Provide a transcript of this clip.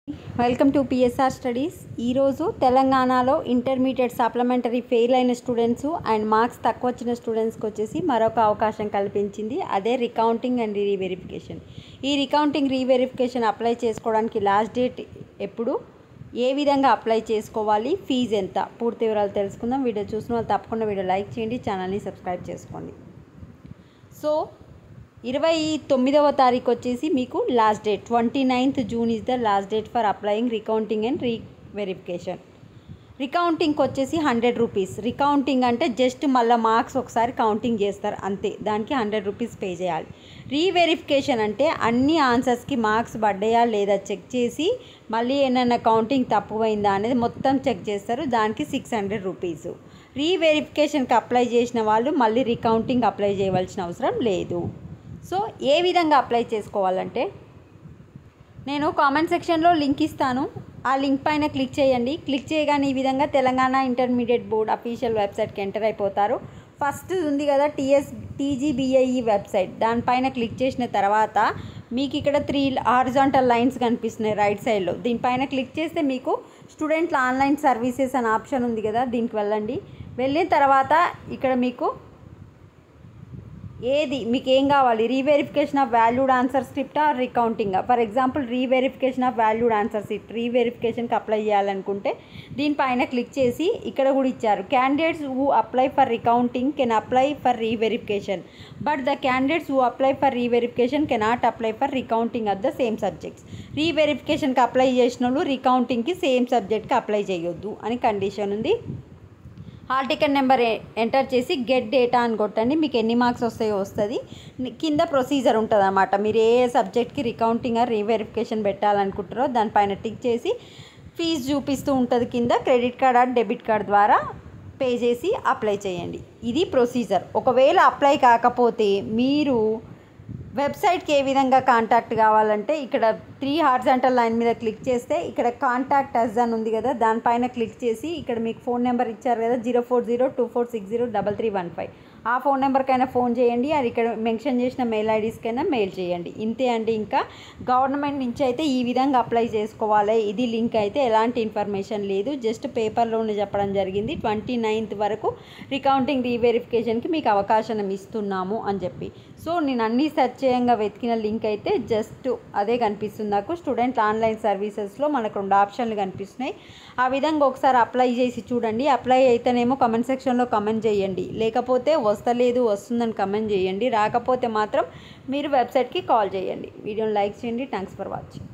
Welcome to PSR studies. ఈరోజు తెలంగాణలో intermediate supplementary fail అయిన స్టూడెంట్స్ అండ్ మార్క్స్ తక్కువ వచ్చిన స్టూడెంట్స్కి వచ్చేసి మరొక అవకాశం కల్పించింది. అదే రికౌంటింగ్ అండ్ రీవెరిఫికేషన్. ఈ రికౌంటింగ్ రీవెరిఫికేషన్ అప్లై చేసుకోవడానికి లాస్ట్ డేట్ ఎప్పుడు, ఏ విధంగా అప్లై చేసుకోవాలి, ఫీజు ఎంత, పూర్తి వివరాలు తెలుసుకుందాం. వీడియో చూసిన వాళ్ళు తప్పకుండా వీడియో లైక్ చేయండి, ఛానల్ని సబ్స్క్రైబ్ చేసుకోండి. సో 29వ తారీఖు వచ్చేసి మీకు last date. 29th June is the last date for applying recounting and reverification. రికౌంటింగ్కి వచ్చేసి 100 రూపీస్. రికౌంటింగ్ అంటే జస్ట్ మళ్ళీ మార్క్స్ ఒకసారి కౌంటింగ్ చేస్తారు అంతే, దానికి 100 రూపీస్ పే చేయాలి. రీవెరిఫికేషన్ అంటే అన్ని ఆన్సర్స్కి మార్క్స్ పడ్డాయా లేదా చెక్ చేసి మళ్ళీ ఏమైనా కౌంటింగ్ తప్పుపోయిందా అనేది మొత్తం చెక్ చేస్తారు, దానికి 600 రూపీస్. రీవెరిఫికేషన్కి అప్లై చేసిన వాళ్ళు మళ్ళీ రికౌంటింగ్ అప్లై చేయవలసిన అవసరం లేదు. సో ఏ విధంగా అప్లై చేసుకోవాలంటే, నేను కామెంట్ సెక్షన్లో లింక్ ఇస్తాను, ఆ లింక్ పైన క్లిక్ చేయండి. క్లిక్ చేయగానే ఈ విధంగా తెలంగాణ ఇంటర్మీడియట్ బోర్డ్ అఫీషియల్ వెబ్సైట్కి ఎంటర్ అయిపోతారు. ఫస్ట్ ఉంది కదా TGBIE వెబ్సైట్, దానిపైన క్లిక్ చేసిన తర్వాత మీకు ఇక్కడ 3 హారిజాంటల్ లైన్స్ కనిపిస్తున్నాయి రైట్ సైడ్లో. దీనిపైన క్లిక్ చేస్తే మీకు స్టూడెంట్ల ఆన్లైన్ సర్వీసెస్ అనే ఆప్షన్ ఉంది కదా, దీనికి వెళ్ళండి. వెళ్ళిన తర్వాత ఇక్కడ మీకు మీకు ఏం కావాలి, reverification of valued answer script or recounting. For example reverification of valued answer script, రీవెరిఫికేషన్కి అప్లై చేయాలనుకుంటే దీనిపైన క్లిక్ చేసి ఇక్కడ కూడా ఇచ్చారు, candidates who apply for recounting can apply for reverification but the candidates who apply for reverification cannot apply for recounting of the same subjects. రీవెరిఫికేషన్కి apply చేసిన వాళ్ళు రికౌంటింగ్కి సేమ్ సబ్జెక్ట్కి అప్లై చేయొద్దు అని కండిషన్ ఉంది. హాల్ టికెట్ నెంబర్ ఎంటర్ చేసి get data అని కొట్టండి, మీకు ఎన్ని మార్క్స్ వస్తాయో వస్తుంది. కింద ప్రొసీజర్ ఉంటుంది అన్నమాట, మీరు ఏ సబ్జెక్ట్కి రికౌంటింగ్ ఆర్ రీవెరిఫికేషన్ పెట్టాలనుకుంటారో దానిపైన టిక్ చేసి ఫీజు చూపిస్తూ ఉంటుంది కింద. Credit card or debit card ద్వారా పే చేసి అప్లై చేయండి. ఇది ప్రొసీజర్. ఒకవేళ అప్లై కాకపోతే మీరు వెబ్సైట్కి ఏ విధంగా కాంటాక్ట్ కావాలంటే, ఇక్కడ 3 హారిజాంటల్ లైన్ మీద క్లిక్ చేస్తే ఇక్కడ కాంటాక్ట్ అస్ అని ఉంది కదా, దానిపైన క్లిక్ చేసి ఇక్కడ మీకు ఫోన్ నెంబర్ ఇచ్చారు కదా 040246033315, ఆ ఫోన్ నెంబర్కైనా ఫోన్ చేయండి, అది ఇక్కడ మెన్షన్ చేసిన మెయిల్ ఐడీస్కైనా మెయిల్ చేయండి. ఇంతే అండి. ఇంకా గవర్నమెంట్ నుంచి అయితే ఈ విధంగా అప్లై చేసుకోవాలి, ఇది లింక్ అయితే ఎలాంటి ఇన్ఫర్మేషన్ లేదు, జస్ట్ పేపర్లోనే చెప్పడం జరిగింది. 29th వరకు రికౌంటింగ్ రీవెరిఫికేషన్కి మీకు అవకాశం ఇస్తున్నాము అని చెప్పి. సో నేను అన్ని సెర్చ్ చేయంగా వెతికిన లింక్ అయితే జస్ట్ అదే కనిపిస్తుంది నాకు. స్టూడెంట్ ఆన్లైన్ సర్వీసెస్లో మనకు 2 ఆప్షన్లు కనిపిస్తున్నాయి, ఆ విధంగా ఒకసారి అప్లై చేసి చూడండి. అప్లై అయితేనేమో కమెంట్ సెక్షన్లో కమెంట్ చేయండి, లేకపోతే వస్తలేదు వస్తుందని కమెంట్ చేయండి, రాకపోతే మాత్రం మీరు వెబ్సైట్కి కాల్ చేయండి. వీడియోని లైక్ చేయండి. Thanks for watching.